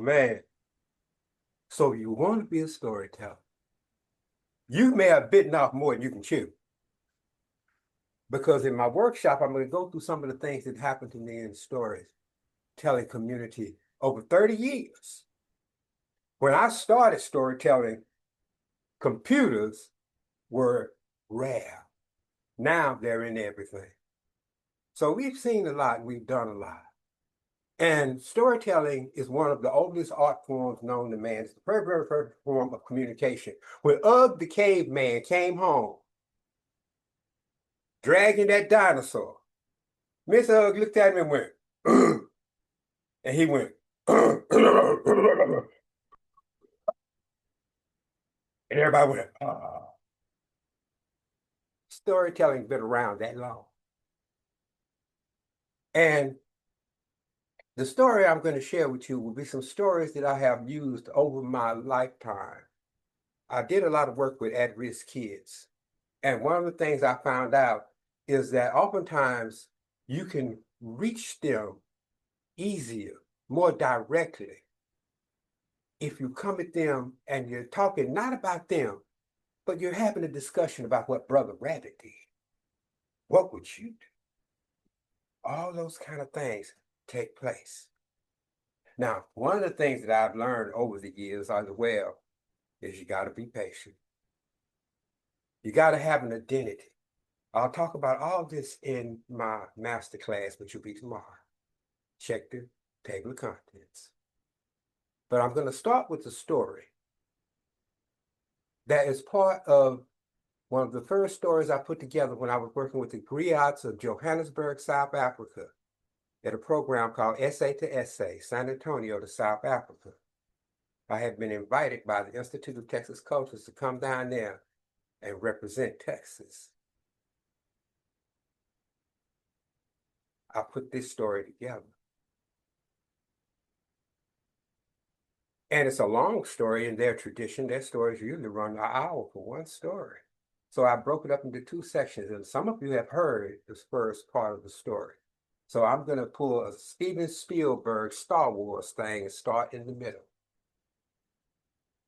man. So you want to be a storyteller. You may have bitten off more than you can chew. Because in my workshop, I'm going to go through some of the things that happened to me in storytelling community over 30 years. When I started storytelling, computers were rare. Now they're in everything. So we've seen a lot and we've done a lot. And storytelling is one of the oldest art forms known to man. It's the very, very first form of communication. When Ugg the caveman came home, dragging that dinosaur, Miss Ugg looked at him and went, "Ugh," and he went, "Ugh," and everybody went, "Ah." Storytelling's been around that long. And the story I'm going to share with you will be some stories that I have used over my lifetime. I did a lot of work with at-risk kids. And one of the things I found out is that oftentimes you can reach them easier, more directly, if you come at them and you're talking not about them, but you're having a discussion about what Brother Rabbit did. What would you do? All those kind of things take place. Now, one of the things that I've learned over the years as well is you got to be patient. You got to have an identity. I'll talk about all this in my master class, which will be tomorrow. Check the table of contents. But I'm going to start with the story that is part of one of the first stories I put together when I was working with the griots of Johannesburg, South Africa, at a program called Essay to Essay, San Antonio to South Africa. I had been invited by the Institute of Texas Cultures to come down there and represent Texas. I put this story together. And it's a long story in their tradition. Their stories usually run an hour for one story. So I broke it up into two sections, and some of you have heard this first part of the story. So I'm going to pull a Steven Spielberg Star Wars thing and start in the middle,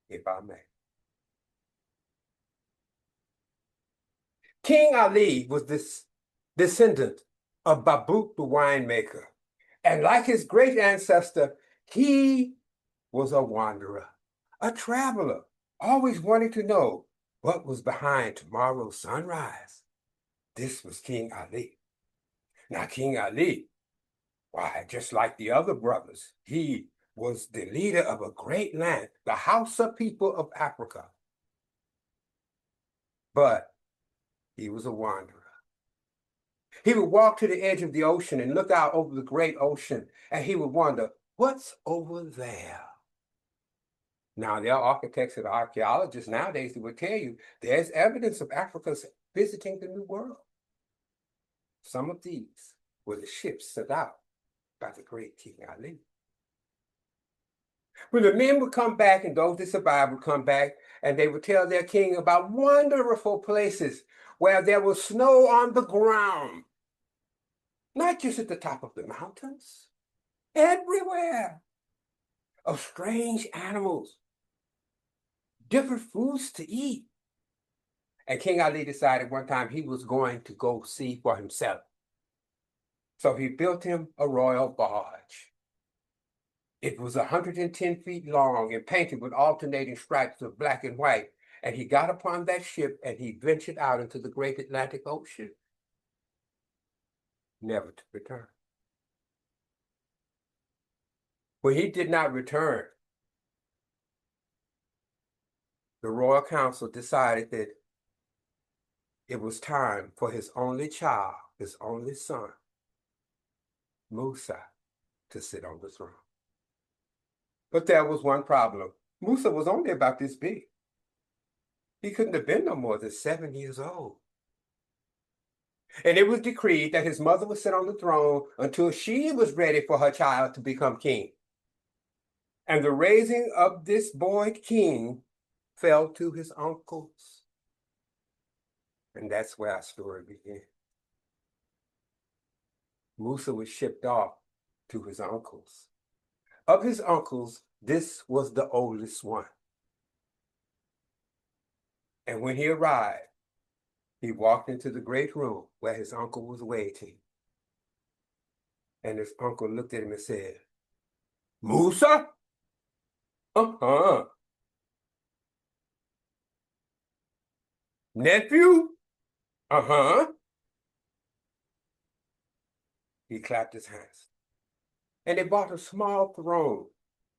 if I may. King Ali was this descendant of Babuk the winemaker. And like his great ancestor, he was a wanderer, a traveler, always wanting to know what was behind tomorrow's sunrise. This was King Ali. Now, King Ali, why, just like the other brothers, he was the leader of a great land, the Hausa people of Africa. But he was a wanderer. He would walk to the edge of the ocean and look out over the great ocean, and he would wonder, what's over there? Now, there are architects and archaeologists nowadays who would tell you there's evidence of Africans visiting the New World. Some of these were the ships sent out by the great King Ali. When the men would come back, and those that survived would come back, and they would tell their king about wonderful places where there was snow on the ground, not just at the top of the mountains, everywhere, of strange animals, different foods to eat. And King Ali decided one time he was going to go see for himself. So he built him a royal barge. It was 110 feet long and painted with alternating stripes of black and white. And he got upon that ship and he ventured out into the great Atlantic Ocean, never to return. When he did not return, the Royal Council decided that it was time for his only child, his only son, Musa, to sit on the throne. But there was one problem. Musa was only about this big. He couldn't have been no more than 7 years old. And it was decreed that his mother would sit on the throne until she was ready for her child to become king. And the raising of this boy king fell to his uncles. And that's where our story began. Musa was shipped off to his uncles. Of his uncles, This was the oldest one. And when he arrived, he walked into the great room where his uncle was waiting. And his uncle looked at him and said, Musa? Uh-huh. Nephew? Uh-huh. He clapped his hands. And they bought a small throne,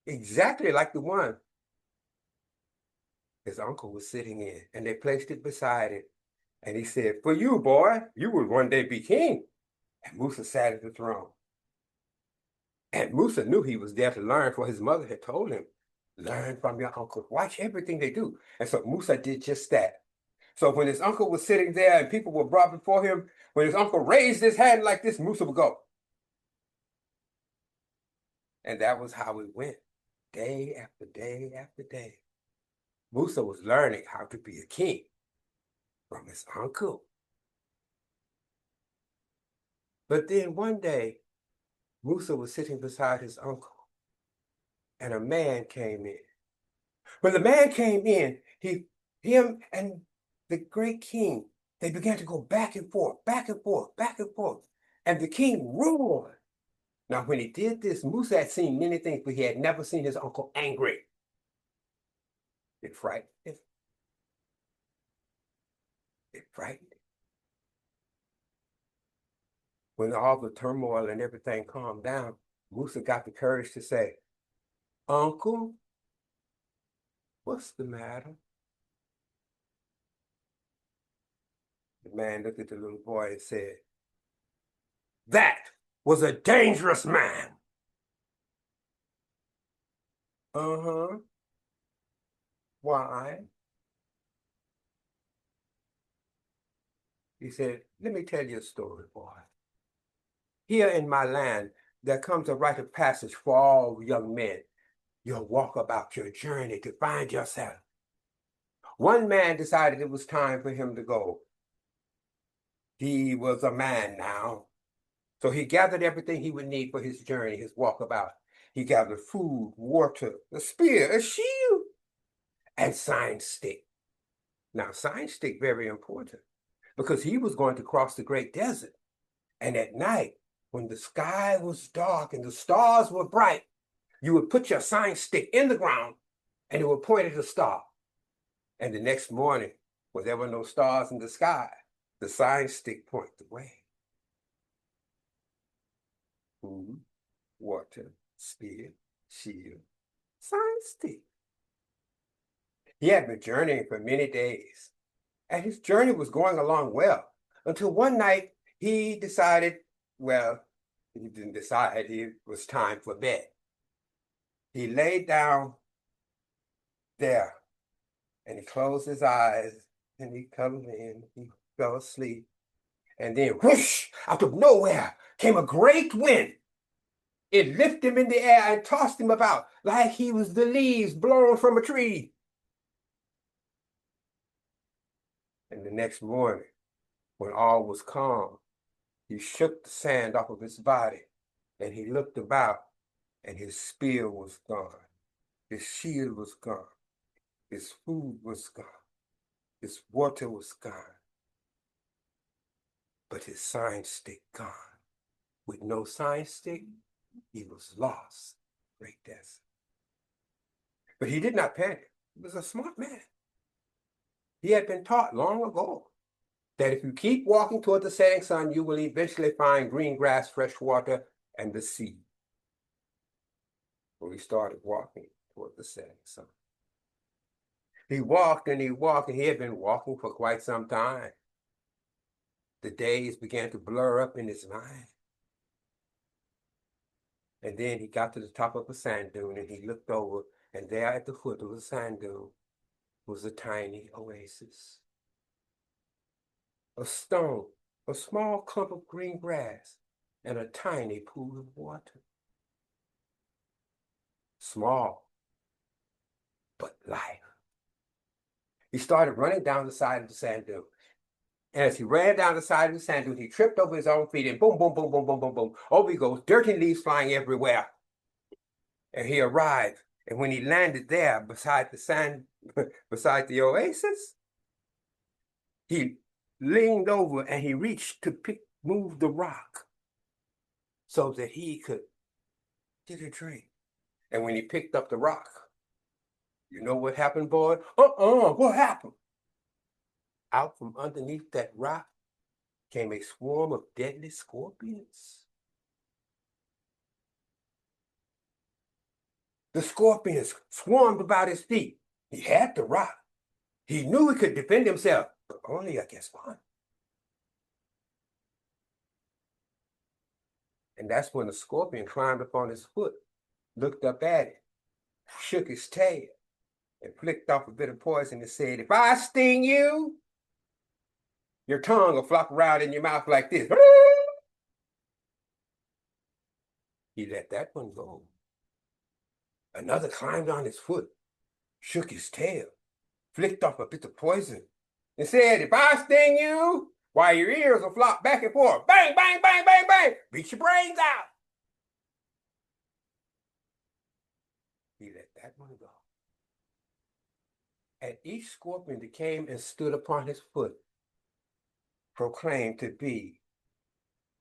exactly like the one his uncle was sitting in. And they placed it beside it. And he said, for you, boy, you will one day be king. And Musa sat at the throne. And Musa knew he was there to learn, for his mother had told him, learn from your uncle. Watch everything they do. And so Musa did just that. So when his uncle was sitting there and people were brought before him, when his uncle raised his hand like this, Musa would go. And that was how it went, day after day after day. Musa was learning how to be a king from his uncle. But then one day, Musa was sitting beside his uncle, and a man came in. When the man came in, him and the great king, they began to go back and forth, back and forth, back and forth. And the king roared. Now, when he did this, Musa had seen many things, but he had never seen his uncle angry. It frightened him. It frightened him. When all the turmoil and everything calmed down, Musa got the courage to say, Uncle, what's the matter? The man looked at the little boy and said, that was a dangerous man. Uh-huh. Why? He said, let me tell you a story, boy. Here in my land, there comes a rite of passage for all young men. You'll walk about your journey to find yourself. One man decided it was time for him to go. He was a man now. So he gathered everything he would need for his journey, his walkabout. He gathered food, water, a spear, a shield, and sign stick. Now, sign stick, very important, because he was going to cross the great desert. And at night, when the sky was dark and the stars were bright, you would put your sign stick in the ground and it would point at a star. And the next morning, when there were no stars in the sky, the sign stick pointed the way. Food, water, spear, shield, sign stick. He had been journeying for many days, and his journey was going along well until one night he decided, well, he didn't decide, it was time for bed. He laid down there and he closed his eyes and he cuddled in, he fell asleep. And then whoosh, out of nowhere came a great wind. It lifted him in the air and tossed him about like he was the leaves blown from a tree. And the next morning, when all was calm, he shook the sand off of his body and he looked about and his spear was gone. His shield was gone. His food was gone. His water was gone. But his sign stick gone. With no sign stick, he was lost. Great desert. But he did not panic. He was a smart man. He had been taught long ago that if you keep walking toward the setting sun, you will eventually find green grass, fresh water, and the sea. So he started walking toward the setting sun. He walked and he walked, and he had been walking for quite some time. The days began to blur up in his mind. And then he got to the top of a sand dune and he looked over, and there at the foot of the sand dune was a tiny oasis. A stone, a small clump of green grass, and a tiny pool of water. Small, but life. He started running down the side of the sand dune. And as he ran down the side of the sand dune, he tripped over his own feet and boom, boom, boom, boom, boom, boom, boom. Over he goes, dirt and leaves flying everywhere. And he arrived And when he landed there beside the sand, beside the oasis, he leaned over and he reached to move the rock so that he could get a drink. And when he picked up the rock, you know what happened, boy? What happened? Out from underneath that rock came a swarm of deadly scorpions. The scorpions swarmed about his feet. He had the rock. He knew he could defend himself, but only against one. And that's when the scorpion climbed up on his foot, looked up at it, shook his tail, and flicked off a bit of poison and said, "If I sting you, your tongue will flop around in your mouth like this." He let that one go. Another climbed on his foot, shook his tail, flicked off a bit of poison, and said, "If I sting you, why, your ears will flop back and forth. Bang, bang, bang, bang, bang. Beat your brains out." He let that one go. And each scorpion that came and stood upon his foot proclaimed to be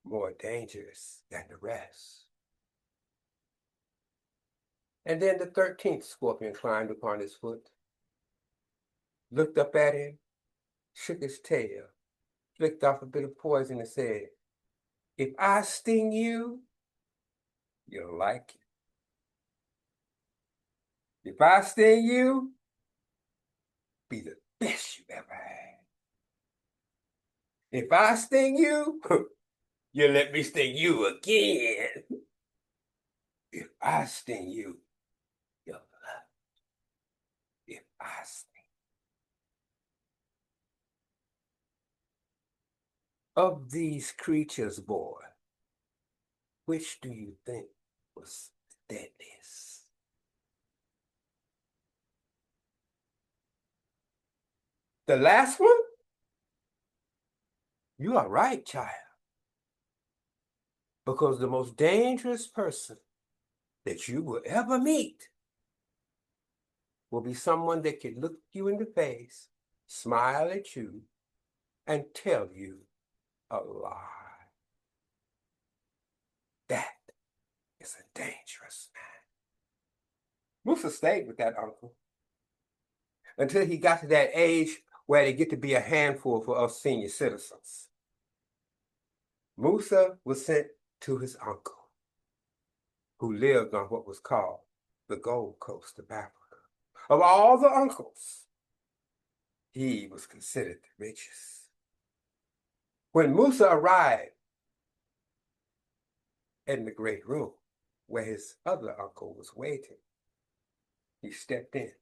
more dangerous than the rest. And then the 13th scorpion climbed upon his foot, looked up at him, shook his tail, flicked off a bit of poison and said, "If I sting you, you'll like it. If I sting you, be the best you've ever had. If I sting you, you'll let me sting you again. If I sting you, you'll love it. If I sting." Of these creatures, boy, which do you think was the deadliest? The last one? You are right, child. Because the most dangerous person that you will ever meet will be someone that can look you in the face, smile at you, and tell you a lie. That is a dangerous man. Musa stayed with that uncle until he got to that age where they get to be a handful for us senior citizens. Musa was sent to his uncle, who lived on what was called the Gold Coast of Africa. Of all the uncles, he was considered the richest. When Musa arrived in the great room where his other uncle was waiting, he stepped in.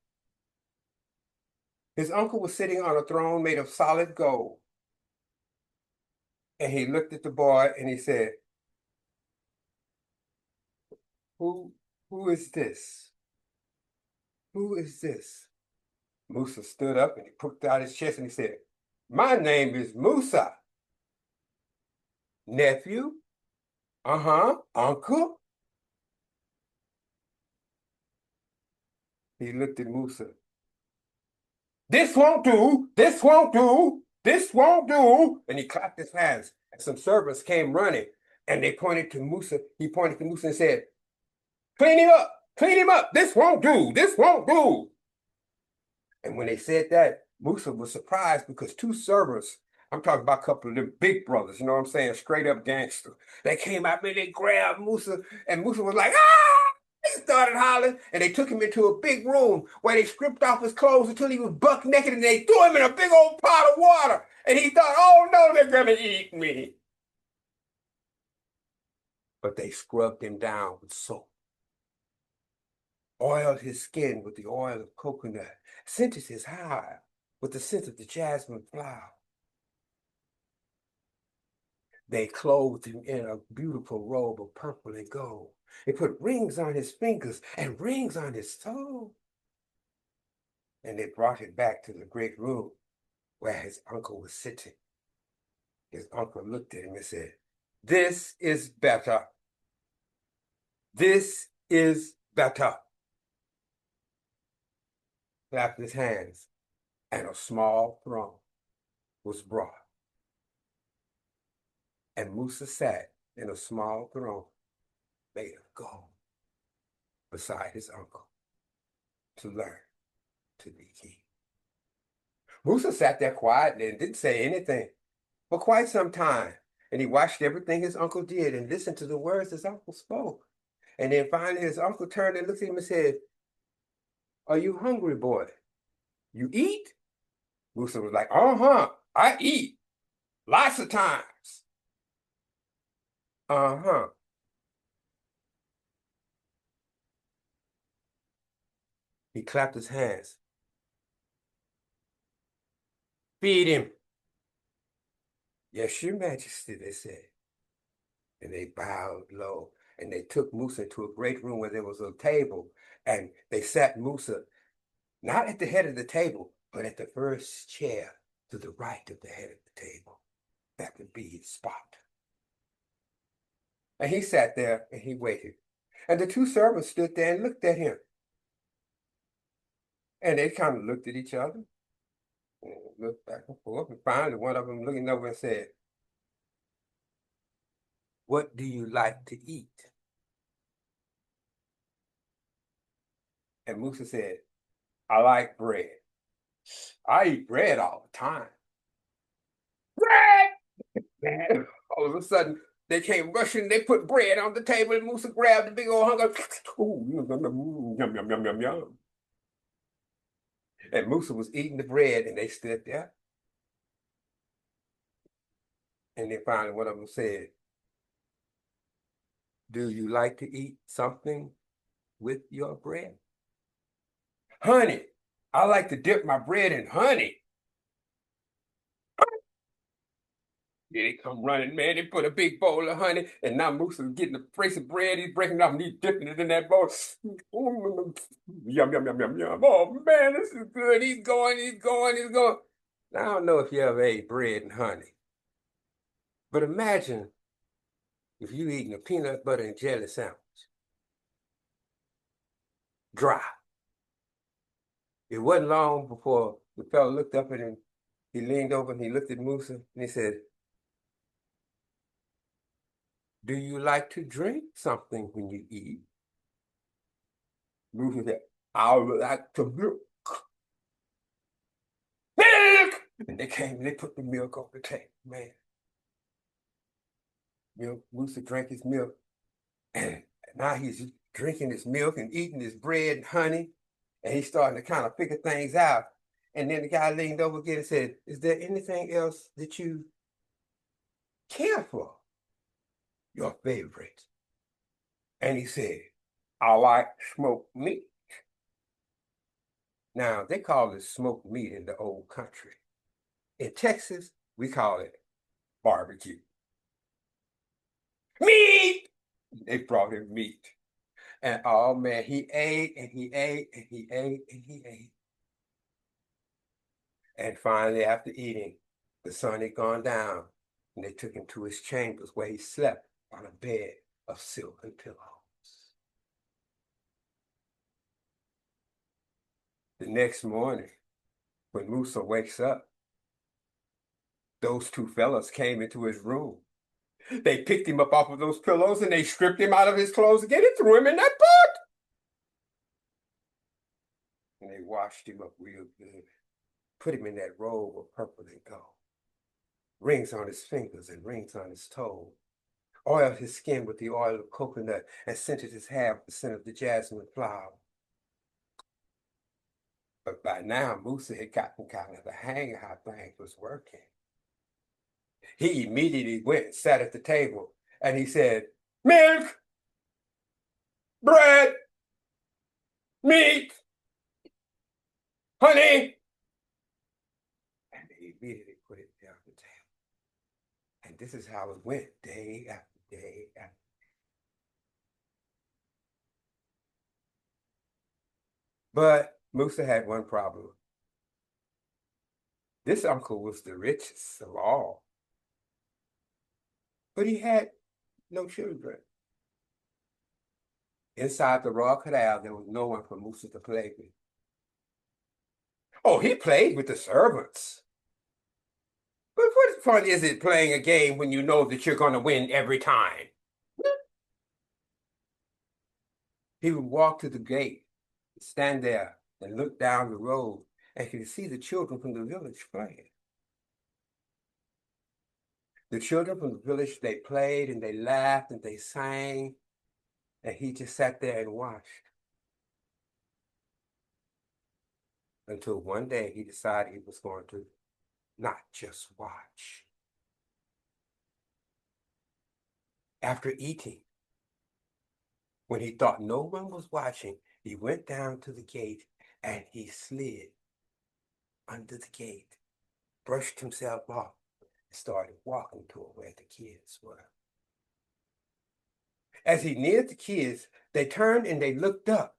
His uncle was sitting on a throne made of solid gold. And he looked at the boy and he said, Who is this? Who is this? Musa stood up and he poked out his chest and he said, "My name is Musa." "Nephew?" "Uncle?" He looked at Musa. "This won't do, this won't do, this won't do." And he clapped his hands. And some servants came running and they pointed to Musa. He pointed to Musa and said, clean him up, this won't do, this won't do." And when they said that, Musa was surprised because two servants, I'm talking about a couple of them big brothers, you know what I'm saying, straight up gangster. They came out and they grabbed Musa, and Musa was like, "Ah!" He started hollering, and they took him into a big room where they stripped off his clothes until he was buck naked, and they threw him in a big old pot of water. And he thought, "Oh no, they're gonna eat me." But they scrubbed him down with soap, oiled his skin with the oil of coconut, scented his hair with the scent of the jasmine flower. They clothed him in a beautiful robe of purple and gold. They put rings on his fingers and rings on his toes. And they brought him back to the great room where his uncle was sitting. His uncle looked at him and said, "This is better. This is better." clapped his hands, and a small throne was brought. And Musa sat in a small throne made of gold beside his uncle to learn to be king. Musa sat there quietly and didn't say anything for quite some time. And he watched everything his uncle did and listened to the words his uncle spoke. And then finally his uncle turned and looked at him and said, "Are you hungry, boy? You eat?" Musa was like, "Uh-huh, I eat lots of times." Uh-huh. He clapped his hands. "Feed him." "Yes, your majesty," they said. And they bowed low. And they took Musa to a great room where there was a table. And they sat Musa not at the head of the table, but at the first chair to the right of the head of the table. That would be his spot. And he sat there and he waited. And the two servants stood there and looked at him. And they kind of looked at each other and looked back and forth. And finally, one of them looking over and said, "What do you like to eat?" And Musa said, "I like bread. I eat bread all the time." "Bread!" Man, all of a sudden, they came rushing. They put bread on the table, and Musa grabbed the big old hunk of, ooh, yum, yum, yum, yum, yum. And Musa was eating the bread, and they stood there. And then finally, one of them said, "Do you like to eat something with your bread?" "Honey. I like to dip my bread in honey." Here they come running, man. They put a big bowl of honey, and now Moosa's getting a brace of bread. He's breaking it off and he's dipping it in that bowl. Yum, yum, yum, yum, yum. Oh, man, this is good. He's going, he's going, he's going. Now, I don't know if you ever ate bread and honey, but imagine if you eating a peanut butter and jelly sandwich, dry. It wasn't long before the fellow looked up at him. He leaned over and he looked at Musa and he said, "Do you like to drink something when you eat?" Musa said, "I would like to milk." Milk! And they came and they put the milk on the table, man. Milk, Musa drank his milk. And now he's drinking his milk and eating his bread and honey. And he's starting to kind of figure things out. And then the guy leaned over again and said, "Is there anything else that you care for? Your favorite?" And he said, "I like smoked meat." Now, they call it smoked meat in the old country. In Texas, we call it barbecue. Meat! They brought him meat. And oh man, he ate and he ate and he ate and he ate. And finally, after eating, the sun had gone down and they took him to his chambers where he slept on a bed of silken pillows. The next morning, when Musa wakes up, those two fellas came into his room. They picked him up off of those pillows and they stripped him out of his clothes again and threw him in that pot. And they washed him up real good, put him in that robe of purple and gold, rings on his fingers and rings on his toes, oiled his skin with the oil of coconut, and scented his hair with the scent of the jasmine flower. But by now, Musa had gotten kind of the hang of how things was working. He immediately went and sat at the table, and he said, "Milk, bread, meat, honey." And they immediately put it down the table. And this is how it went day after day after. But Musa had one problem. This uncle was the richest of all, but he had no children. Inside the royal canal, there was no one for Musa to play with. Oh, he played with the servants. But what fun is it playing a game when you know that you're going to win every time? He would walk to the gate, stand there, and look down the road, and he could see the children from the village playing. The children from the village, they played and they laughed and they sang, and he just sat there and watched until one day he decided he was going to not just watch. After eating, when he thought no one was watching, he went down to the gate and he slid under the gate, brushed himself off, and started walking toward where the kids were. As he neared the kids, they turned and they looked up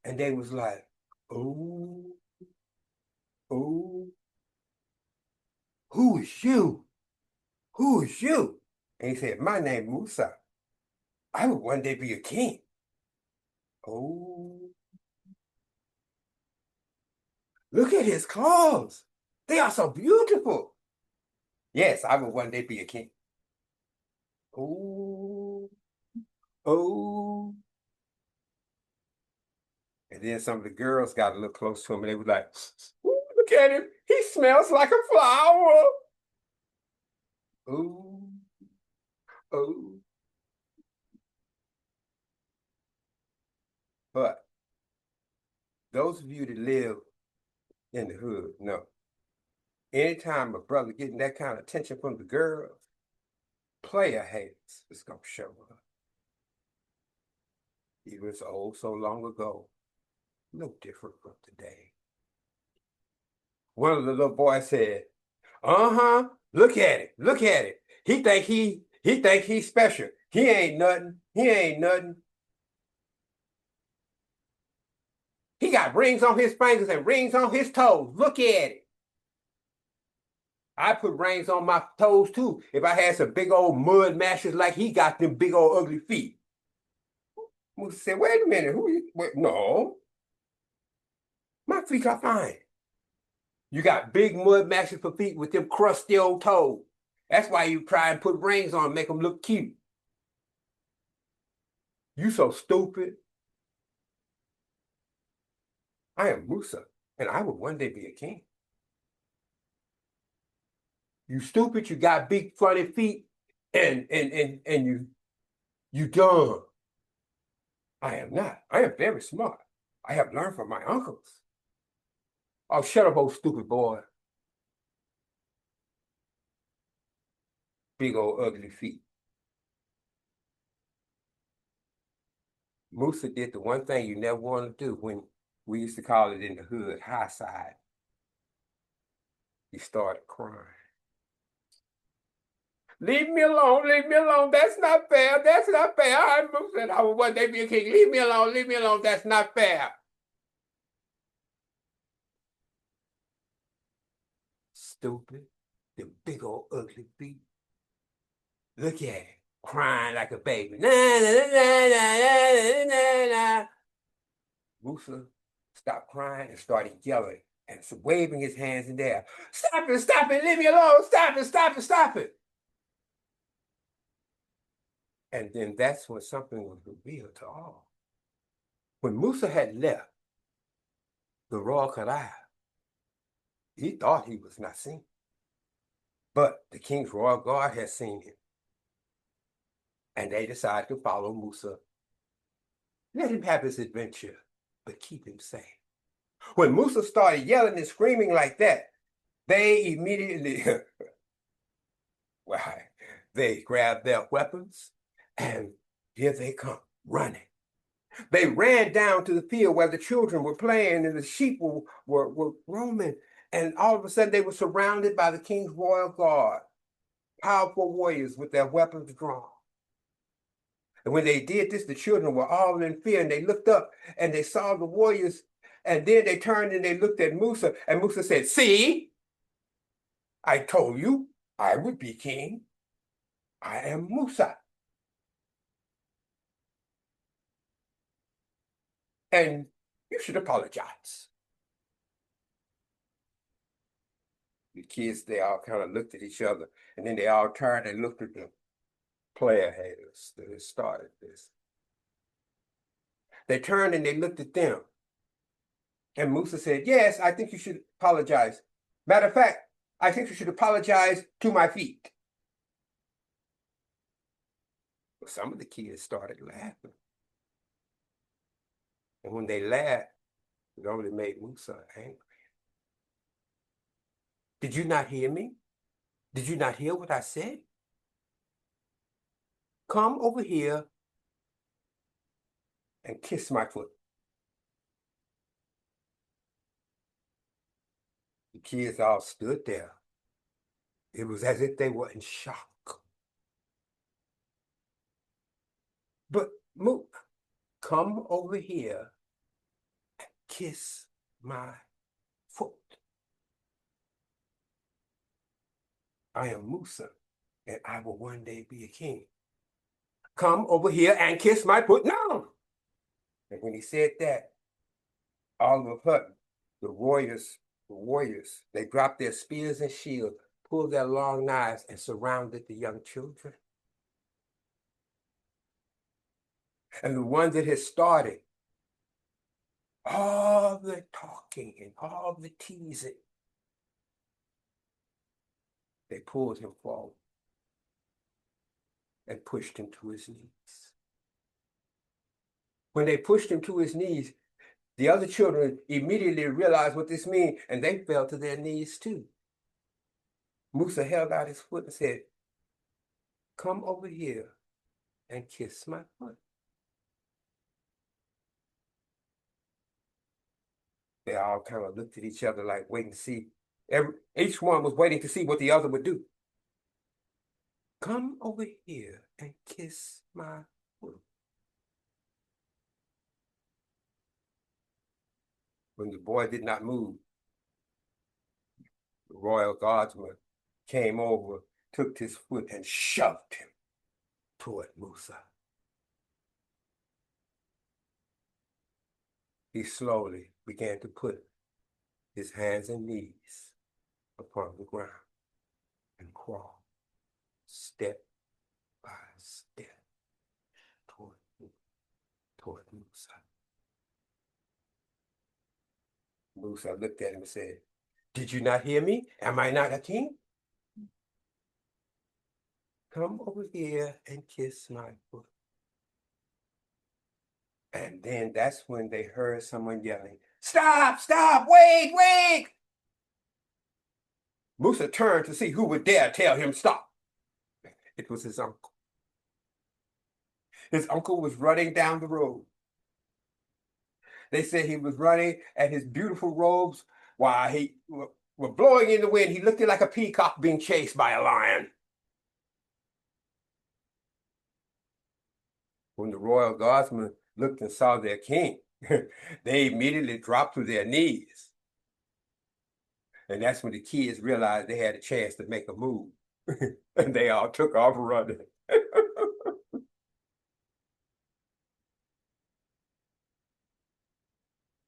and they was like, oh, oh, who is you? Who is you? And he said, my name Musa. I will one day be a king. Oh, look at his clothes. They are so beautiful. Yes, I will one day be a king. Oh, oh. And then some of the girls got a little close to him and they were like, ooh, look at him. He smells like a flower. Ooh, oh. But those of you that live in the hood know, anytime a brother getting that kind of attention from the girls, player haters is going to show up. It was so long ago, no different from today. One of the little boys said, uh-huh, look at it, look at it. He think he's special. He ain't nothing. He ain't nothing. He got rings on his fingers and rings on his toes. Look at it. I put rings on my toes too if I had some big old mud mashers like he got them big old ugly feet. Musa said, wait a minute, who you? Wait, no, my feet are fine. You got big mud mashers for feet with them crusty old toes. That's why you try and put rings on, make them look cute. You so stupid. I am Musa, and I will one day be a king. You stupid, you got big funny feet, and you dumb. I am not. I am very smart. I have learned from my uncles. Oh, shut up, old stupid boy. Big old ugly feet. Musa did the one thing you never want to do when we used to call it in the hood, high side. He started crying. Leave me alone, leave me alone. That's not fair. That's not fair. I said I would one day be a king. Leave me alone, leave me alone. That's not fair. Stupid. The big old ugly feet. Look at it. Crying like a baby. Na, na, na, na, na, na, na. Musa stopped crying and started yelling and waving his hands in the air. Stop it, leave me alone. Stop it, stop it, stop it. And then that's when something was revealed to all. When Musa had left the royal Qadar, he thought he was not seen. But the king's royal guard had seen him. And they decided to follow Musa. Let him have his adventure, but keep him safe. When Musa started yelling and screaming like that, they immediately, well, they grabbed their weapons and here they come, running. They ran down to the field where the children were playing and the sheep were roaming. And all of a sudden they were surrounded by the king's royal guard, powerful warriors with their weapons drawn. And when they did this, the children were all in fear and they looked up and they saw the warriors. And then they turned and they looked at Musa and Musa said, see, I told you I would be king. I am Musa. And you should apologize. The kids, they all kind of looked at each other, and then they all turned and looked at the player haters that had started this. They turned and they looked at them. And Musa said, yes, I think you should apologize. Matter of fact, I think you should apologize to my feet. Well, some of the kids started laughing. And when they laughed, it only made Musa angry. Did you not hear me? Did you not hear what I said? Come over here and kiss my foot. The kids all stood there. It was as if they were in shock. But Mook, come over here and kiss my foot. I am Musa, and I will one day be a king. Come over here and kiss my foot now. And when he said that, all of a sudden, the warriors, they dropped their spears and shields, pulled their long knives, and surrounded the young children. And the ones that had started all the talking and all the teasing, they pulled him forward and pushed him to his knees. When they pushed him to his knees, the other children immediately realized what this means, and they fell to their knees too. Musa held out his foot and said, come over here and kiss my foot. They all kind of looked at each other like waiting to see. Each one was waiting to see what the other would do. Come over here and kiss my foot. When the boy did not move, the royal guardsman came over, took his foot, and shoved him toward Musa. He slowly began to put his hands and knees upon the ground and crawl step by step toward Musa. Musa looked at him and said, did you not hear me? Am I not a king? Come over here and kiss my foot. And then that's when they heard someone yelling, stop, stop, wait, wait. Musa turned to see who would dare tell him stop. It was his uncle. His uncle was running down the road. They said he was running and his beautiful robes, while he were blowing in the wind, he looked like a peacock being chased by a lion. When the royal guardsmen looked and saw their king, they immediately dropped to their knees. And that's when the kids realized they had a chance to make a move. And they all took off running.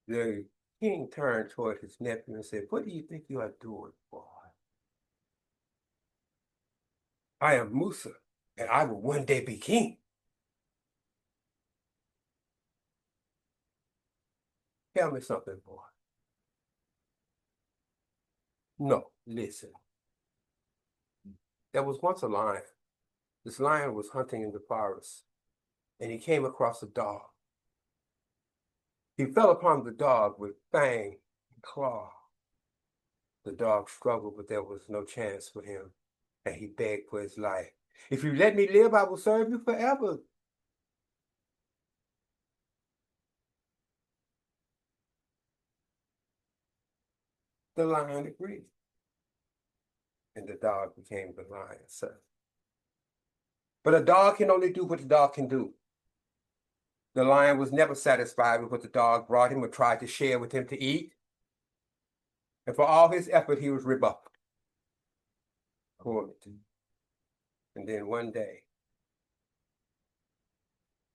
The king turned toward his nephew and said, what do you think you are doing, boy? I am Musa, and I will one day be king. Tell me something, boy. No, listen. There was once a lion. This lion was hunting in the forest, and he came across a dog. He fell upon the dog with fang and claw. The dog struggled, but there was no chance for him, and he begged for his life. If you let me live, I will serve you forever. The lion agreed, and the dog became the lion's servant. But a dog can only do what the dog can do. The lion was never satisfied with what the dog brought him or tried to share with him to eat. And for all his effort, he was rebuffed. And then one day,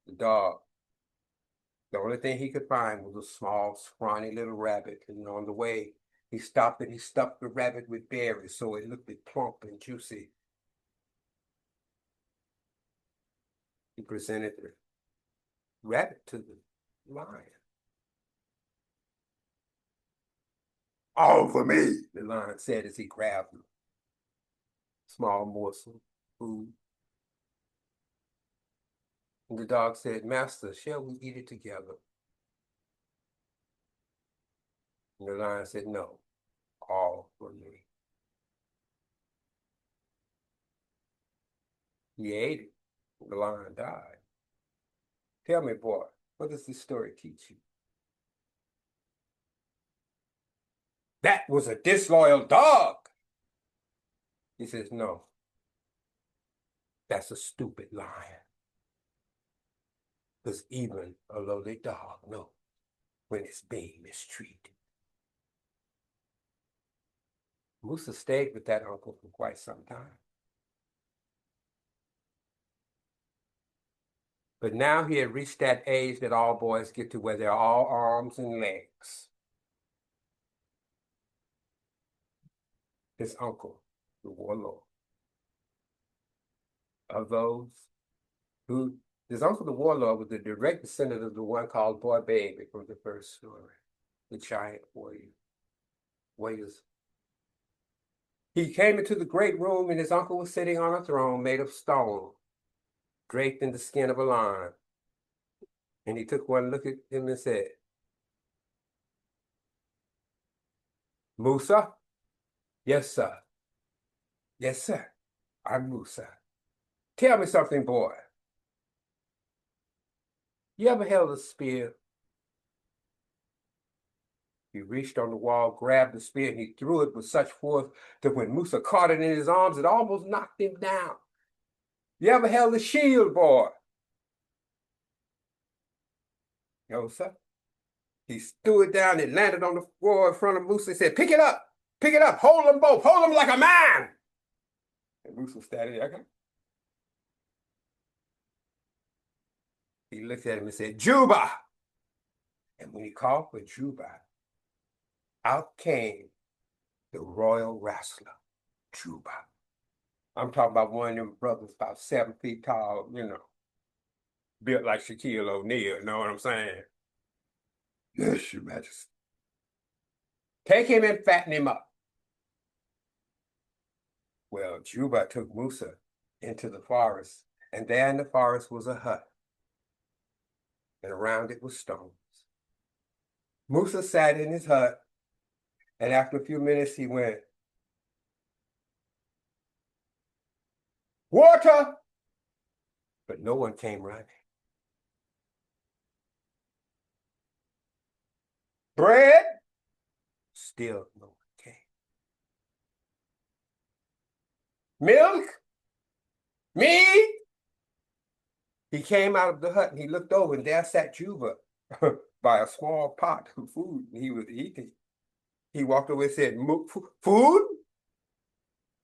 the dog, the only thing he could find was a small, scrawny little rabbit. And on the way, He stopped and he stuffed the rabbit with berries so it looked plump and juicy. He presented the rabbit to the lion. All for me, the lion said as he grabbed a small morsel of food. And the dog said, Master, shall we eat it together? And the lion said, no, all for me. He ate it. The lion died. Tell me, boy, what does this story teach you? That was a disloyal dog. He says, no, that's a stupid lion. Because even a lowly dog knows when it's being mistreated. Musa stayed with that uncle for quite some time. But now he had reached that age that all boys get to where they're all arms and legs. His uncle, the warlord, of those who, his uncle, the warlord, was the direct descendant of the one called Boy Baby from the first story, the giant warriors. He came into the great room and his uncle was sitting on a throne made of stone, draped in the skin of a lion. And he took one look at him and said, Musa? Yes, sir. Yes, sir. I'm Musa. Tell me something, boy. You ever held a spear? He reached on the wall, grabbed the spear, and he threw it with such force that when Musa caught it in his arms, it almost knocked him down. You ever held a shield, boy? No, sir. He threw it down, it landed on the floor in front of Musa and said, pick it up, hold them both, hold them like a man. And Musa started, okay. He looked at him and said, Juba. And when he called for Juba, out came the royal wrestler, Juba. I'm talking about one of them brothers about 7 feet tall, built like Shaquille O'Neal, you know what I'm saying? Yes, Your Majesty. Take him and fatten him up. Well, Juba took Musa into the forest, and there in the forest was a hut, and around it was stones. Musa sat in his hut, and after a few minutes he went, water! But no one came running. Bread? Still no one came. Milk? Meat? He came out of the hut and he looked over, and there sat Juba by a small pot of food he was eating. He walked over and said, food?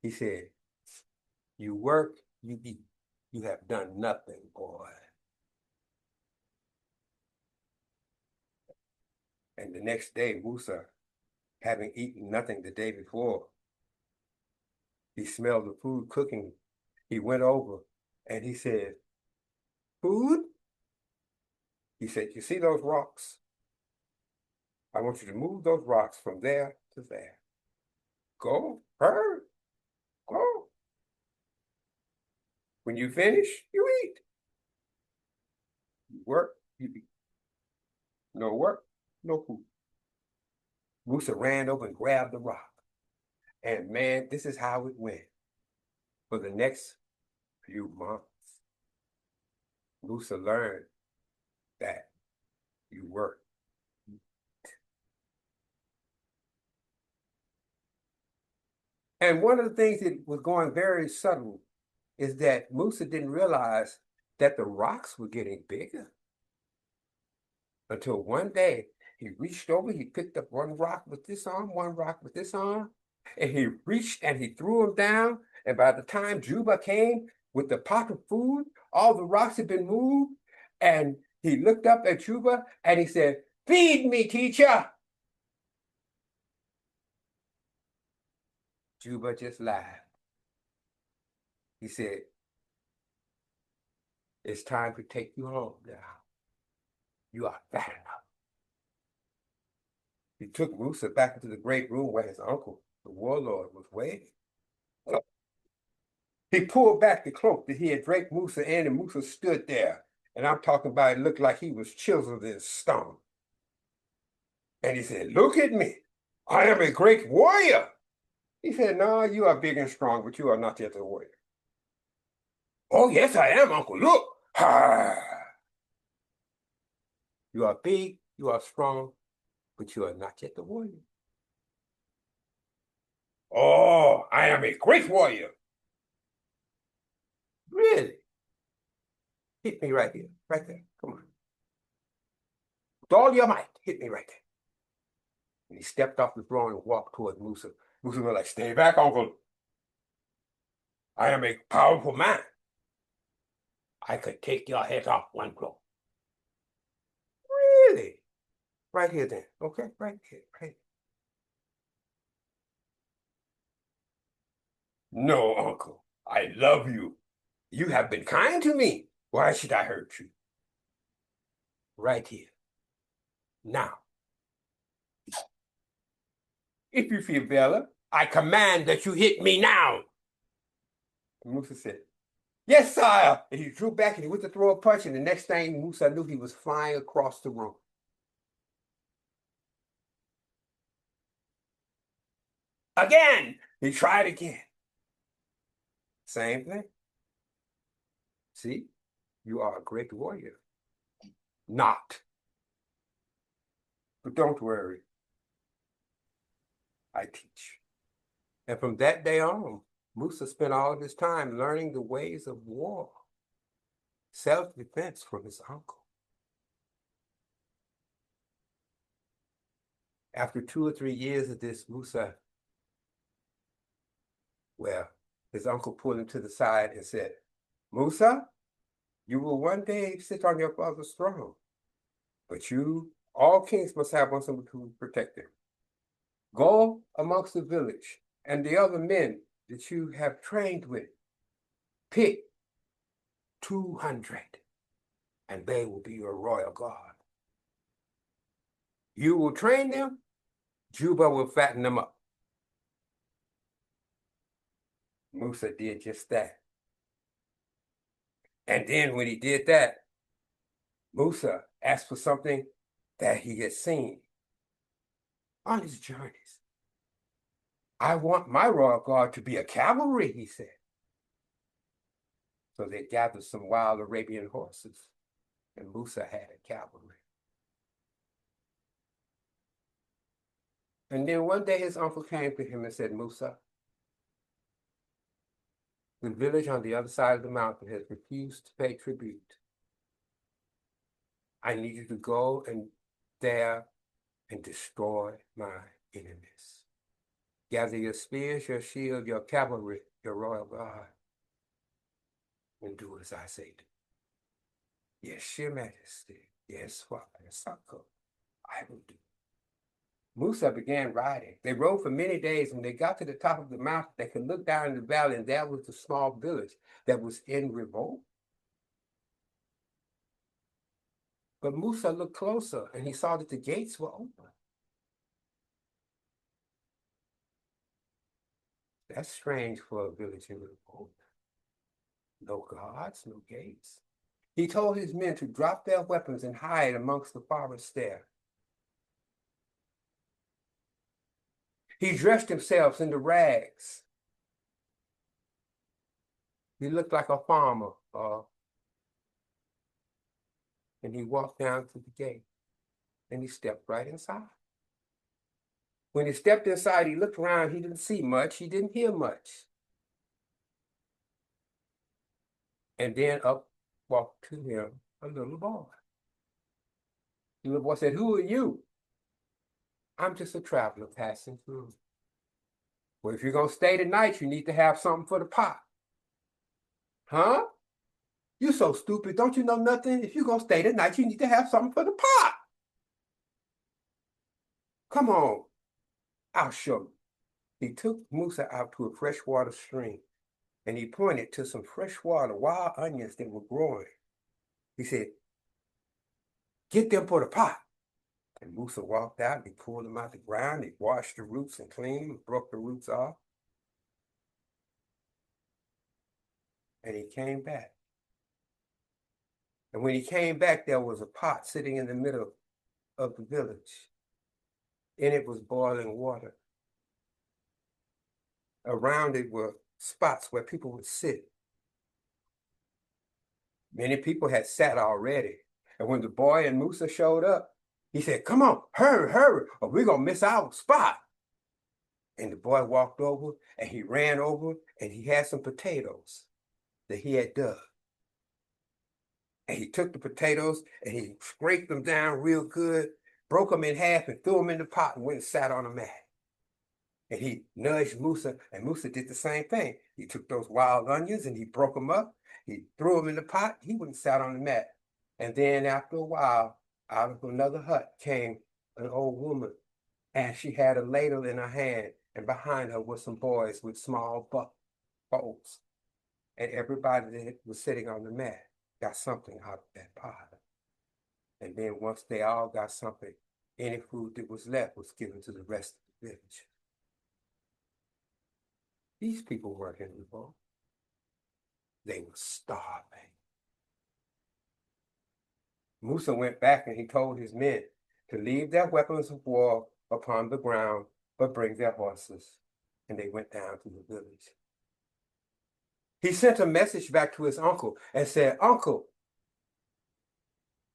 He said, you work, you eat. You have done nothing, boy. And the next day, Musa, having eaten nothing the day before, he smelled the food cooking. He went over and he said, food? He said, you see those rocks? I want you to move those rocks from there to there. Go, hurry, go. When you finish, you eat. You work, you eat. No work, no food. Musa ran over and grabbed the rock. And man, this is how it went. For the next few months, Musa learned that you work. And one of the things that was going very subtle is that Musa didn't realize that the rocks were getting bigger. Until one day, he reached over, he picked up one rock with this arm, one rock with this arm, and he reached and he threw them down. And by the time Juba came with the pot of food, all the rocks had been moved. And he looked up at Juba and he said, feed me, teacher. Juba just laughed. He said, it's time to take you home now. You are fat enough. He took Musa back into the great room where his uncle, the warlord, was waiting. He pulled back the cloak that he had draped Musa in, and Musa stood there. And I'm talking about it looked like he was chiseled in stone. And he said, look at me. I am a great warrior. He said, no, you are big and strong, but you are not yet a warrior. Oh, yes, I am, Uncle. Look. Ha. You are big, you are strong, but you are not yet a warrior. Oh, I am a great warrior. Really? Hit me right here, right there. Come on. With all your might, hit me right there. And he stepped off the throne and walked towards Musa. Musa was like, stay back, Uncle. I am a powerful man. I could take your head off one blow. Really? Right here then. Okay, right here, right here. No, Uncle. I love you. You have been kind to me. Why should I hurt you? Right here. Now. If you feel better, I command that you hit me now. Musa said, yes, sire. And he drew back and he went to throw a punch, and the next thing Musa knew, he was flying across the room. Again, he tried again. Same thing. See, you are a great warrior. Not. But don't worry. I teach. And from that day on, Musa spent all of his time learning the ways of war, self-defense from his uncle. After 2 or 3 years of this, Musa, well, his uncle pulled him to the side and said, Musa, you will one day sit on your father's throne, but all kings must have one someone to protect them. Go amongst the village and the other men that you have trained with. Pick 200, and they will be your royal guard. You will train them, Juba will fatten them up. Musa did just that. And then when he did that, Musa asked for something that he had seen on his journeys. I want my royal guard to be a cavalry, he said. So they gathered some wild Arabian horses, and Musa had a cavalry. And then one day his uncle came to him and said, Musa, the village on the other side of the mountain has refused to pay tribute. I need you to go there and destroy my enemies. Gather your spears, your shield, your cavalry, your royal guard, and do as I say do. Yes, your majesty. Yes, Father, I will do. Musa began riding. They rode for many days. When they got to the top of the mountain, they could look down in the valley, and there was the small village that was in revolt. But Musa looked closer, and he saw that the gates were open. That's strange for a village in revolt. No guards, no gates. He told his men to drop their weapons and hide amongst the forest there. He dressed himself in the rags. He looked like a farmer, and he walked down to the gate, and he stepped right inside. When he stepped inside, he looked around. He didn't see much. He didn't hear much. And then up walked to him a little boy. The little boy said, who are you? I'm just a traveler passing through. Well, if you're going to stay tonight, you need to have something for the pot. Huh? You so stupid. Don't you know nothing? If you're going to stay tonight, you need to have something for the pot. Come on. I'll show you. He took Musa out to a freshwater stream, and he pointed to some freshwater wild onions that were growing. He said, "Get them for the pot." And Musa walked out, and he pulled them out the ground, he washed the roots and cleaned them, broke the roots off, and he came back. And when he came back, there was a pot sitting in the middle of the village. In it was boiling water. Around it were spots where people would sit. Many people had sat already. And when the boy and Musa showed up, he said, "Come on, hurry, hurry, or we're going to miss our spot." And the boy walked over, and he ran over, and he had some potatoes that he had dug. And he took the potatoes, and he scraped them down real good, broke them in half, and threw them in the pot, and went and sat on a mat. And he nudged Musa, and Musa did the same thing. He took those wild onions, and he broke them up. He threw them in the pot. He went and sat on the mat. And then after a while, out of another hut came an old woman, and she had a ladle in her hand, and behind her were some boys with small bowls. And everybody that was sitting on the mat got something out of that pot. And then once they all got something, any food that was left was given to the rest of the village. These people weren't in revolt. They were starving. Musa went back and he told his men to leave their weapons of war upon the ground, but bring their horses. And they went down to the village. He sent a message back to his uncle and said, "Uncle,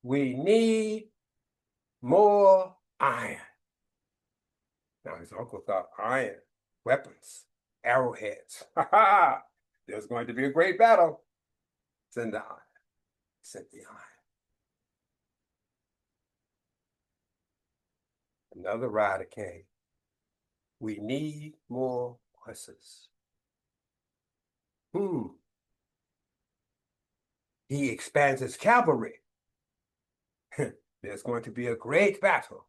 we need more iron." Now his uncle thought, iron, weapons, arrowheads. Ha ha! There's going to be a great battle. Send the iron. Sent the iron. Another rider came. "We need more horses." He expands his cavalry. There's going to be a great battle.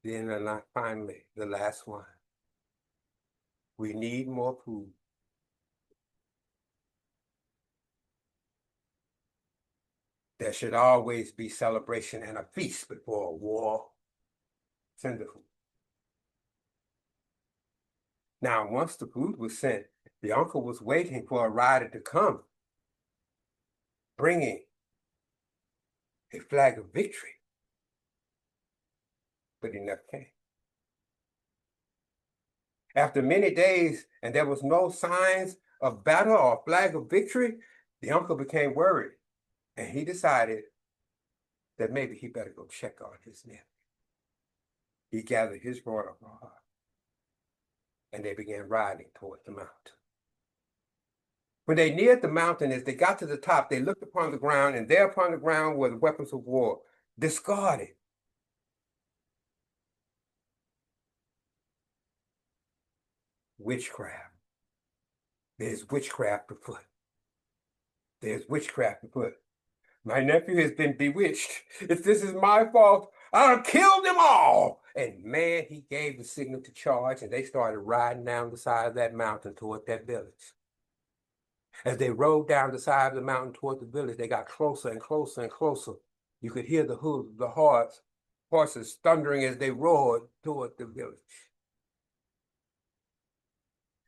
Then finally, the last one. "We need more food." There should always be celebration and a feast before a war. Send the food. Now, once the food was sent, the uncle was waiting for a rider to come, bringing a flag of victory. But he never came. After many days, and there was no signs of battle or flag of victory, the uncle became worried, and he decided that maybe he better go check on his nephew. He gathered his royal guard, and they began riding toward the mountain. When they neared the mountain, as they got to the top, they looked upon the ground, and there upon the ground were the weapons of war, discarded. Witchcraft. There's witchcraft afoot. There's witchcraft afoot. My nephew has been bewitched. If this is my fault, I'll kill them all. And man, he gave the signal to charge, and they started riding down the side of that mountain toward that village. As they rode down the side of the mountain toward the village, they got closer and closer and closer. You could hear the hooves of the horses thundering as they roared toward the village.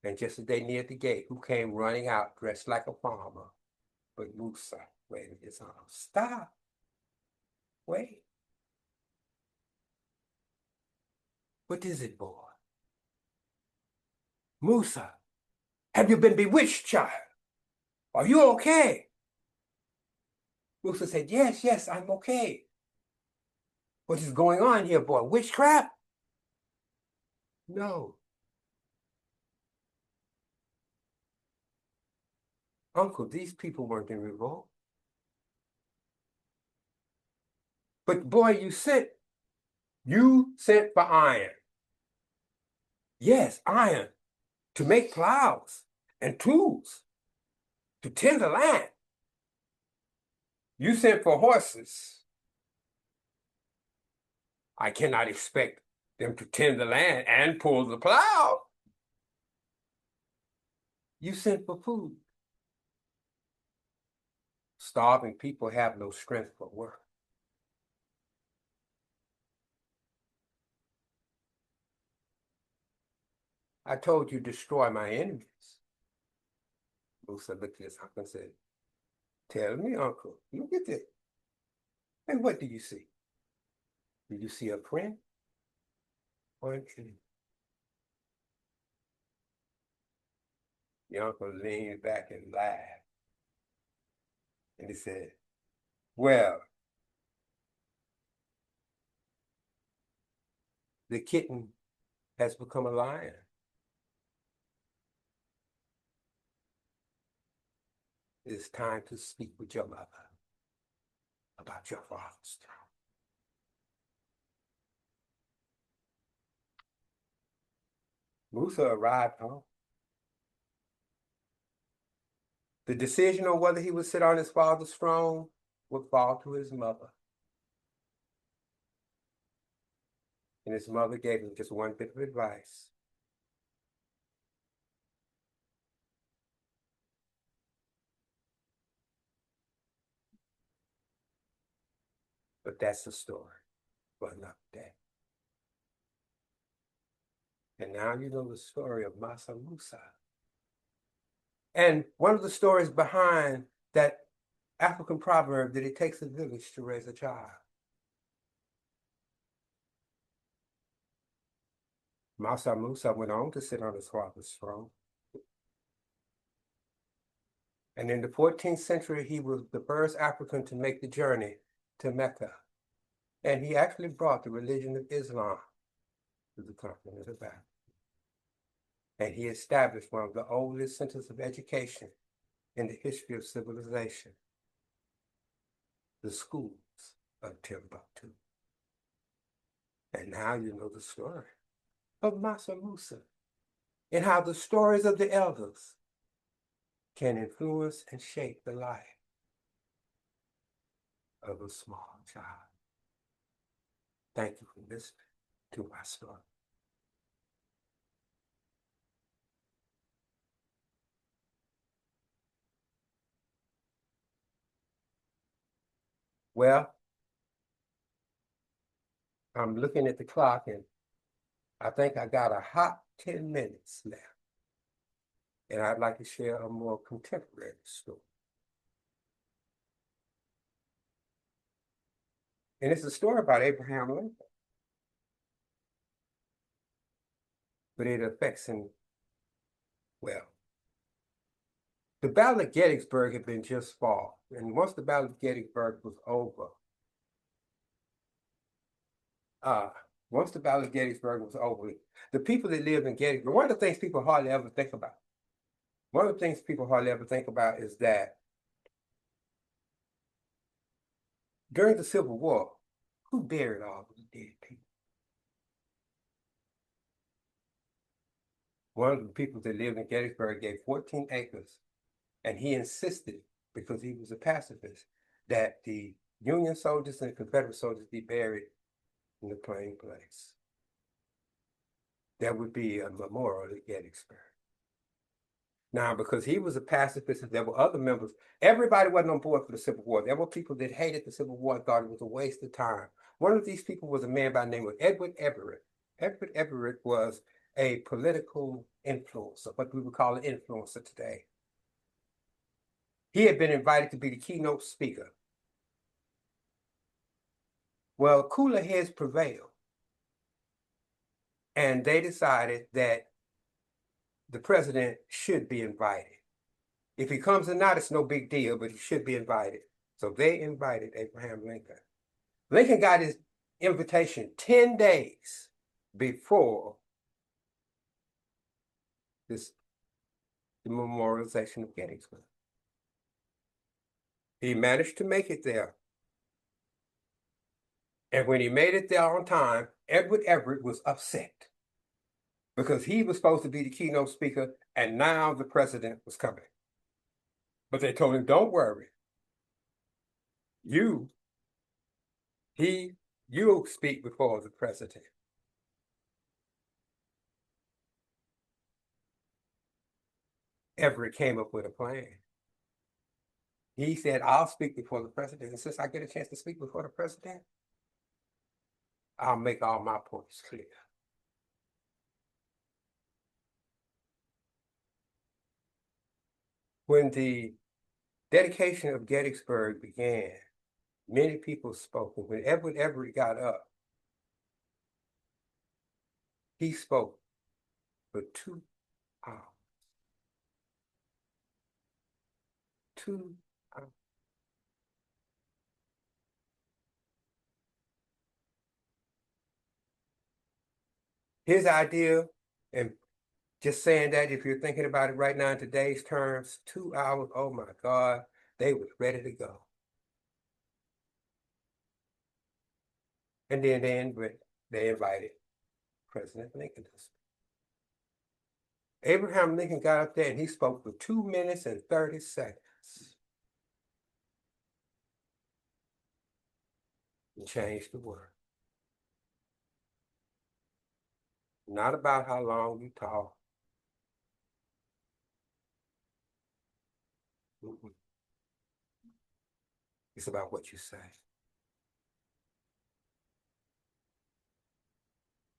And just as they neared the gate, who came running out dressed like a farmer? But Musa waved his arms. "Stop. Wait. What is it, boy?" "Musa, have you been bewitched, child? Are you okay?" Musa said, "Yes, yes, I'm okay." "What is going on here, boy? Witchcraft?" "No. Uncle, these people weren't in revolt. But boy, you sent for iron." "Yes, iron, to make plows and tools, to tend the land. You sent for horses. I cannot expect them to tend the land and pull the plow. You sent for food. Starving people have no strength for work. I told you destroy my enemies. Musa looked at his uncle and said, tell me, uncle, look at this. And what do you see? Do you see a friend or an enemy? The uncle leaned back and laughed. And he said, well, the kitten has become a lion. It's time to speak with your mother about your father's throne. Musa arrived home. The decision on whether he would sit on his father's throne would fall to his mother. And his mother gave him just one bit of advice. But that's the story for another day. And now you know the story of Mansa Musa. And one of the stories behind that African proverb that it takes a village to raise a child. Mansa Musa went on to sit on his father's throne. And in the 14th century, he was the first African to make the journey to Mecca. And he actually brought the religion of Islam to the continent of Africa. And he established one of the oldest centers of education in the history of civilization, the schools of Timbuktu. And now you know the story of Mansa Musa and how the stories of the elders can influence and shape the life of a small child. Thank you for listening to my story. Well, I'm looking at the clock and I think I got a hot 10 minutes left. And I'd like to share a more contemporary story. And it's a story about Abraham Lincoln. But it affects him well. The Battle of Gettysburg had been just fought. And once the Battle of Gettysburg was over, the people that lived in Gettysburg, one of the things people hardly ever think about, is that during the Civil War, who buried all those dead people? One of the people that lived in Gettysburg gave 14 acres, and he insisted, because he was a pacifist, that the Union soldiers and the Confederate soldiers be buried in the plain place. There would be a memorial at Gettysburg. Now, because he was a pacifist and there were other members, everybody wasn't on board for the Civil War. There were people that hated the Civil War and thought it was a waste of time. One of these people was a man by the name of Edward Everett. Edward Everett was a political influencer, what we would call an influencer today. He had been invited to be the keynote speaker. Well, cooler heads prevailed. And they decided that the president should be invited. If he comes or not, it's no big deal, but he should be invited. So they invited Abraham Lincoln. Lincoln got his invitation 10 days before the memorialization of Gettysburg. He managed to make it there. And when he made it there on time, Edward Everett was upset because he was supposed to be the keynote speaker, and now the president was coming. But they told him, don't worry. He You'll speak before the president. Everett came up with a plan. He said, I'll speak before the president. And since I get a chance to speak before the president, I'll make all my points clear. When the dedication of Gettysburg began, many people spoke. And when Edward Everett got up, he spoke for 2 hours. 2 hours. His idea, and just saying that, if you're thinking about it right now in today's terms, 2 hours, oh my God, they was ready to go. And then they invited President Lincoln to speak. Abraham Lincoln got up there and he spoke for 2 minutes and 30 seconds. And changed the world. Not about how long you talk. It's about what you say.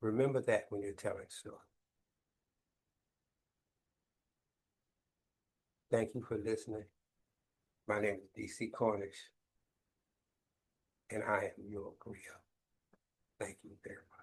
Remember that when you're telling a story. Thank you for listening. My name is DeCee Cornish, and I am your griot. Thank you very much.